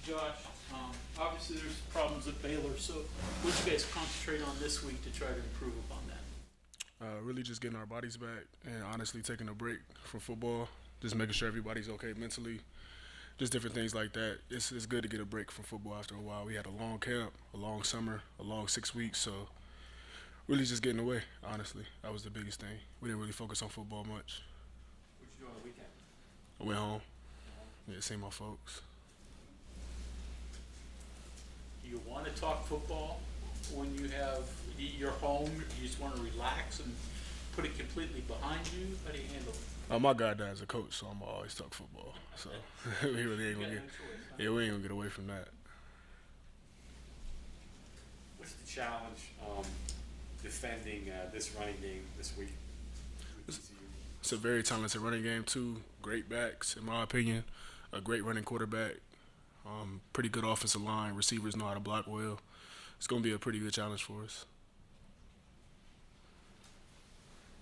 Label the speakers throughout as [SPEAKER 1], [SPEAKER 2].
[SPEAKER 1] Josh, obviously there's problems at Baylor, so what you guys concentrate on this week to try to improve upon that?
[SPEAKER 2] Really just getting our bodies back and honestly taking a break from football. Just making sure everybody's okay mentally. Just different things like that. It's good to get a break from football after a while. We had a long camp, a long summer, a long 6 weeks. So really just getting away, honestly. That was the biggest thing. We didn't really focus on football much.
[SPEAKER 3] What you do on the weekend?
[SPEAKER 2] I went home.
[SPEAKER 3] Uh-huh.
[SPEAKER 2] Yeah, see my folks.
[SPEAKER 1] Do you want to talk football when you're home? You just want to relax and put it completely behind you? How do you handle it?
[SPEAKER 2] My guy died as a coach, so I'm always talk football. So we really ain't
[SPEAKER 1] You
[SPEAKER 2] gonna
[SPEAKER 1] got
[SPEAKER 2] get.
[SPEAKER 1] no choice, huh?
[SPEAKER 2] Yeah, we ain't gonna get away from that.
[SPEAKER 3] What's the challenge defending this running game this week with
[SPEAKER 2] It's,
[SPEAKER 3] TCU?
[SPEAKER 2] it's a very talented running game too. Great backs, in my opinion. A great running quarterback. Pretty good offensive line. Receivers know how to block well. It's gonna be a pretty good challenge for us.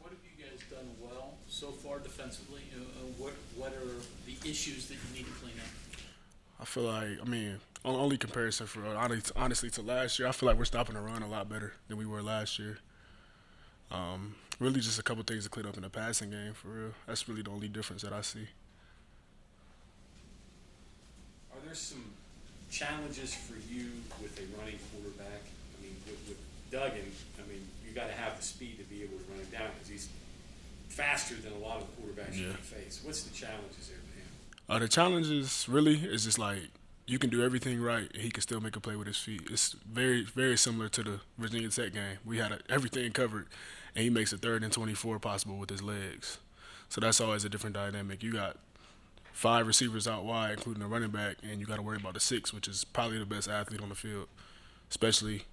[SPEAKER 1] What have you guys done well so far defensively? What are the issues that you need to clean up?
[SPEAKER 2] I feel like, only comparison for honestly to last year, I feel like we're stopping the run a lot better than we were last year. Really, just a couple things to clean up in the passing game for real. That's really the only difference that I see.
[SPEAKER 3] Are there some challenges for you with a running quarterback? I mean, with Duggan, you got to have the speed to be able to run him down because he's faster than a lot of the quarterbacks you
[SPEAKER 2] Yeah.
[SPEAKER 3] can face. What's the challenges there with him?
[SPEAKER 2] The challenges really is just like you can do everything right, and he can still make a play with his feet. It's very, very similar to the Virginia Tech game. We had everything covered, and he makes a 3rd and 24 possible with his legs. So that's always a different dynamic. You got 5 receivers out wide, including a running back, and you got to worry about the 6, which is probably the best athlete on the field, especially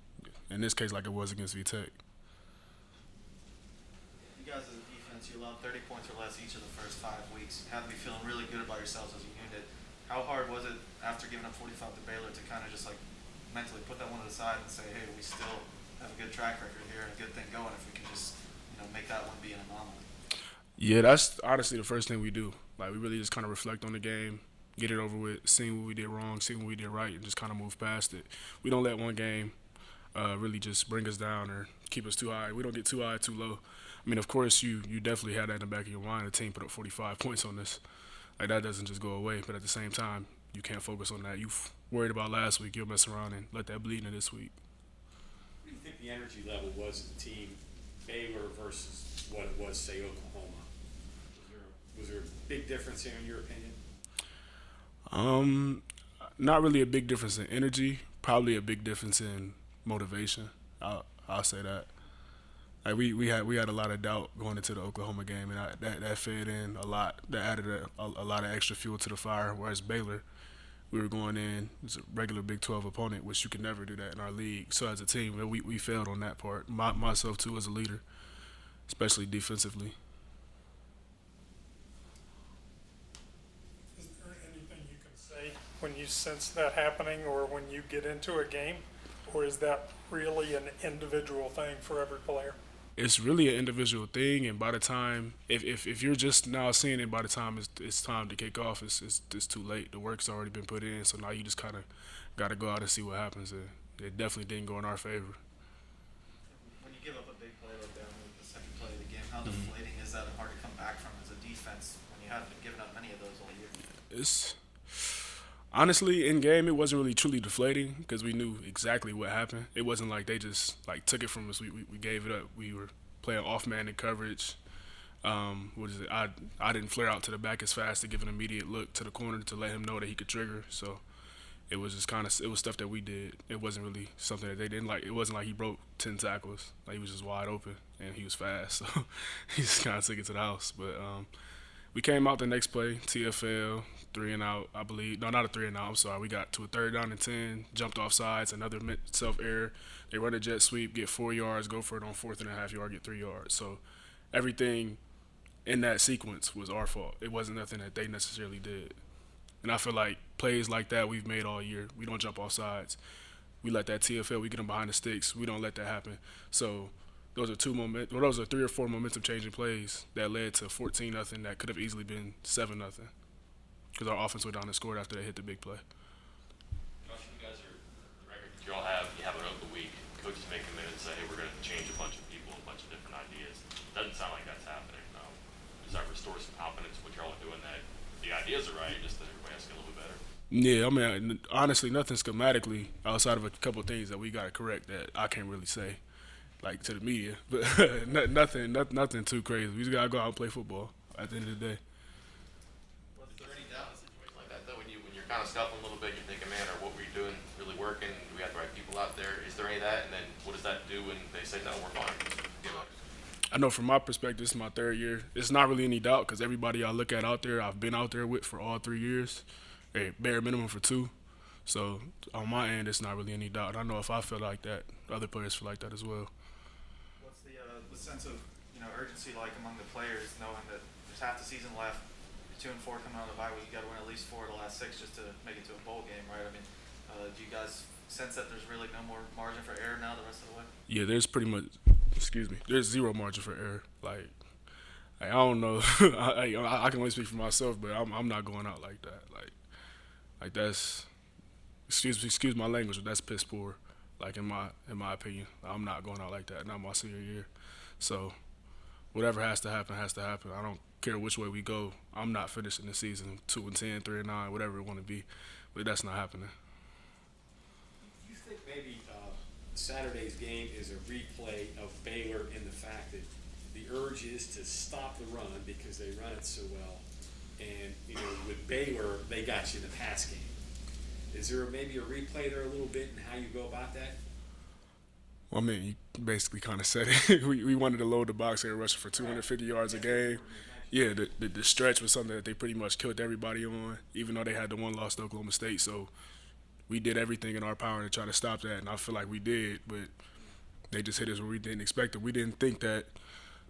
[SPEAKER 2] in this case like it was against VTech.
[SPEAKER 4] You guys as a defense, you allowed 30 points or less each of the first 5 weeks. You had to be feeling really good about yourselves as a unit. How hard was it after giving up 45 to Baylor to kind of just like mentally put that one to the side and say, hey, we still have a good track record here and a good thing going if we can just, make that one be an anomaly?
[SPEAKER 2] Yeah, that's honestly the first thing we do. Like we really just kind of reflect on the game, get it over with, seeing what we did wrong, seeing what we did right, and just kind of move past it. We don't let one game really just bring us down or keep us too high. We don't get too high, too low. Of course, you definitely had that in the back of your mind. The team put up 45 points on this. Like that doesn't just go away. But at the same time, you can't focus on that. You worried about last week. You'll mess around and let that bleed into this week.
[SPEAKER 3] What do you think the energy level was of the team, Baylor versus what it was, say, Oklahoma? Was there a big difference here in your opinion?
[SPEAKER 2] Um, Not really a big difference in energy. Probably a big difference in motivation. I'll say that. Like we had a lot of doubt going into the Oklahoma game, and that fed in a lot. That added a lot of extra fuel to the fire. Whereas Baylor, we were going in as a regular Big 12 opponent, which you can never do that in our league. So as a team, we failed on that part. Myself too as a leader, especially defensively.
[SPEAKER 5] Is there anything you can say when you sense that happening or when you get into a game? Or is that really an individual thing for every player?
[SPEAKER 2] It's really an individual thing, and by the time if you're just now seeing it, by the time it's time to kick off, it's too late. The work's already been put in, so now you just kind of got to go out and see what happens. And it definitely didn't go in our favor.
[SPEAKER 4] When you give up a big play like that with the second play of the game, how deflating is that and hard to come back from as a defense when you haven't been giving up many of those all year?
[SPEAKER 2] It's honestly in game, it wasn't really truly deflating because we knew exactly what happened. It wasn't like they just like took it from us. We gave it up. We were playing off man in coverage. What is it? I didn't flare out to the back as fast to give an immediate look to the corner to let him know that he could trigger. So it was just it was stuff that we did. It wasn't really something that they didn't like. It wasn't like he broke 10 tackles. Like he was just wide open and he was fast. So he just kind of took it to the house. But we came out the next play, TFL, 3 and out, I believe. No, not a 3 and out. I'm sorry. We got to a 3rd down and 10, jumped off sides, another self error. They run a jet sweep, get 4 yards, go for it on 4th and a half yard, get 3 yards. So everything in that sequence was our fault. It wasn't nothing that they necessarily did. And I feel like plays like that we've made all year. We don't jump off sides. We let that TFL, we get them behind the sticks. We don't let that happen. So those are 3 or 4 momentum changing plays that led to 14-0 that could have easily been 7-0 because our offense went down and scored after they hit the big play. Yeah, I mean, honestly, nothing schematically outside of a couple of things that we got to correct that I can't really say, like to the media. But nothing too crazy. We just gotta go out and play football at the end of the day.
[SPEAKER 4] What's
[SPEAKER 6] Is
[SPEAKER 4] the
[SPEAKER 6] there any doubt in a situation like that though, when you're kind of scuffling a little bit, you're thinking, man, are what we're doing really working? Do we have the right people out there? Is there any of that? And then what does that do when they say, no, we're fine? Give up.
[SPEAKER 2] I know from my perspective, this is my third year. It's not really any doubt because everybody I look at out there, I've been out there with for all 3 years, bare minimum for 2. So on my end, it's not really any doubt. I know if I feel like that, other players feel like that as well.
[SPEAKER 4] What's the sense of urgency like among the players, knowing that there's half the season left, you're 2-4 coming out of the bye week, you got to win at least 4 of the last 6 just to make it to a bowl game, right? I mean, do you guys sense that there's really no more margin for error now the rest of the way?
[SPEAKER 2] Yeah, there's pretty much. Excuse me. There's zero margin for error. I don't know. I can only speak for myself, but I'm not going out like that. Like that's. Excuse my language, but that's piss poor. Like in my opinion, I'm not going out like that. Not my senior year. So whatever has to happen has to happen. I don't care which way we go. I'm not finishing the season 2-10, 3-9, whatever it want to be. But that's not happening.
[SPEAKER 3] Do you think maybe Saturday's game is a replay of Baylor in the fact that the urge is to stop the run because they run it so well, and with Baylor they got you in the pass game. Is there maybe a replay there a little bit in how you go about that?
[SPEAKER 2] Well, I mean, you basically kind of said it. we wanted to load the box and rush for 250 yards a game. Yeah, the stretch was something that they pretty much killed everybody on, even though they had the one loss to Oklahoma State. So we did everything in our power to try to stop that, and I feel like we did, but they just hit us where we didn't expect it. We didn't think that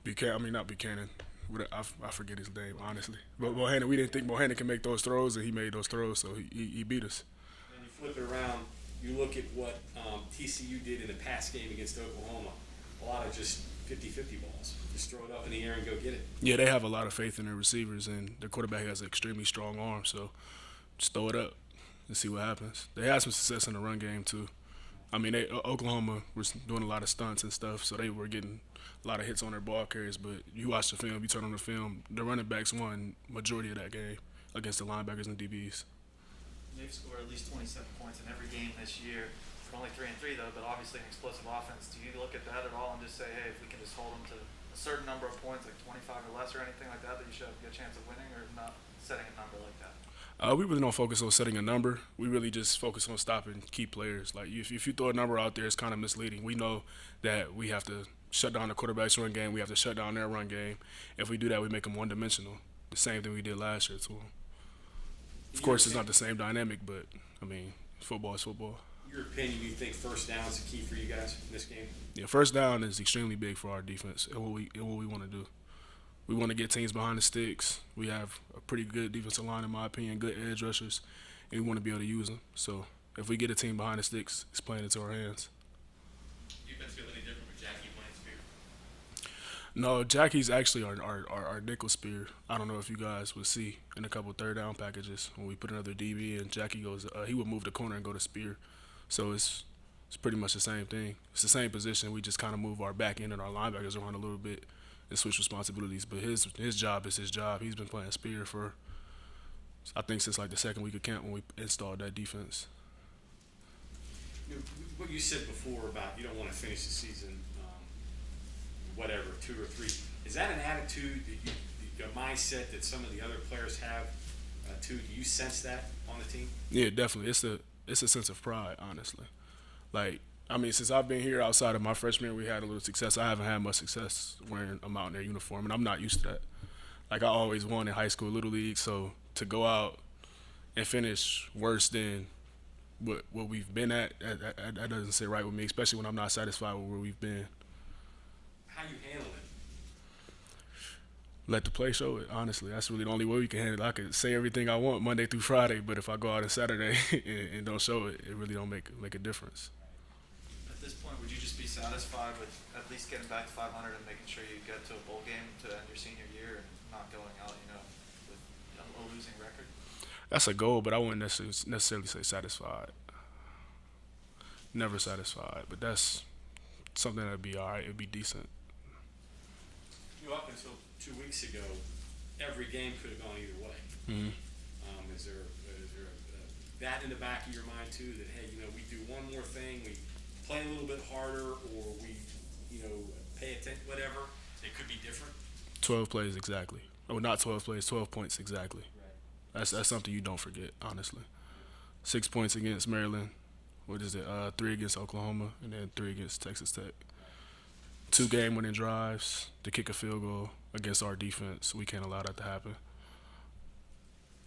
[SPEAKER 2] not Buchanan. I forget his name, honestly. But Bohannon, we didn't think Bohannon can make those throws, and he made those throws, so he beat us.
[SPEAKER 3] And you flip it around, you look at what TCU did in the pass game against Oklahoma. A lot of just 50-50 balls. Just throw it up in the air and go get it.
[SPEAKER 2] Yeah, they have a lot of faith in their receivers, and their quarterback has an extremely strong arm, so just throw it up and see what happens. They had some success in the run game, too. I mean, Oklahoma was doing a lot of stunts and stuff, so they were getting a lot of hits on their ball carriers. But you watch the film, you turn on the film, the running backs won majority of that game against the linebackers and DBs.
[SPEAKER 4] They've scored at least 27 points in every game this year. They're only 3-3 though, but obviously an explosive offense. Do you look at that at all and just say, hey, if we can just hold them to a certain number of points, like 25 or less or anything like that, that you should have a good chance of winning, or not setting a number like that?
[SPEAKER 2] We really don't focus on setting a number. We really just focus on stopping key players. Like if you throw a number out there, it's kind of misleading. We know that we have to shut down the quarterback's run game. We have to shut down their run game. If we do that, we make them one-dimensional. The same thing we did last year to them. Of course, it's not the same dynamic, but I mean, football is football.
[SPEAKER 3] Your opinion, you think first down is the key for you guys in this game?
[SPEAKER 2] Yeah, first down is extremely big for our defense and what we want to do. We want to get teams behind the sticks. We have a pretty good defensive line, in my opinion, good edge rushers, and we want to be able to use them. So if we get a team behind the sticks, it's playing into our hands.
[SPEAKER 6] You guys feel any different with Jackie playing spear?
[SPEAKER 2] No, Jackie's actually our nickel spear. I don't know if you guys would see in a couple third down packages when we put another DB and Jackie goes, he would move the corner and go to spear. So it's pretty much the same thing. It's the same position. We just kind of move our back end and our linebackers around a little bit and switch responsibilities. But his job is his job. He's been playing spear for, I think, since like the second week of camp when we installed that defense.
[SPEAKER 3] What you said before about you don't want to finish the season, whatever, 2 or 3. Is that an attitude that a mindset that some of the other players have too? Do you sense that on the team?
[SPEAKER 2] Yeah, definitely. It's a sense of pride, honestly. Like, I mean, since I've been here outside of my freshman year, we had a little success. I haven't had much success wearing a Mountaineer uniform, and I'm not used to that. Like, I always won in high school, Little League, so to go out and finish worse than what we've been at, that doesn't sit right with me, especially when I'm not satisfied with where we've been.
[SPEAKER 3] How you handle it?
[SPEAKER 2] Let the play show it, honestly. That's really the only way we can handle it. I could say everything I want Monday through Friday, but if I go out on Saturday and don't show it, it really don't make a difference.
[SPEAKER 4] At this point, would you just be satisfied with at least getting back to 500 and making sure you get to a bowl game to end your senior year and not going out, with a losing record?
[SPEAKER 2] That's a goal, but I wouldn't necessarily say satisfied. Never satisfied, but that's something that'd be all right. It'd be decent.
[SPEAKER 3] Up until 2 weeks ago, every game could have gone either way.
[SPEAKER 2] Mm-hmm.
[SPEAKER 3] Is there a that in the back of your mind too, that, hey, you know, we do one more thing, we play a little bit harder, or we, you know, pay attention, whatever, it could be different?
[SPEAKER 2] 12 plays exactly. Oh, not 12 plays, 12 points exactly.
[SPEAKER 3] Right.
[SPEAKER 2] That's something you don't forget, honestly. 6 points against Maryland. What is it? 3 against Oklahoma, and then 3 against Texas Tech. 2 game-winning drives to kick a field goal against our defense. We can't allow that to happen.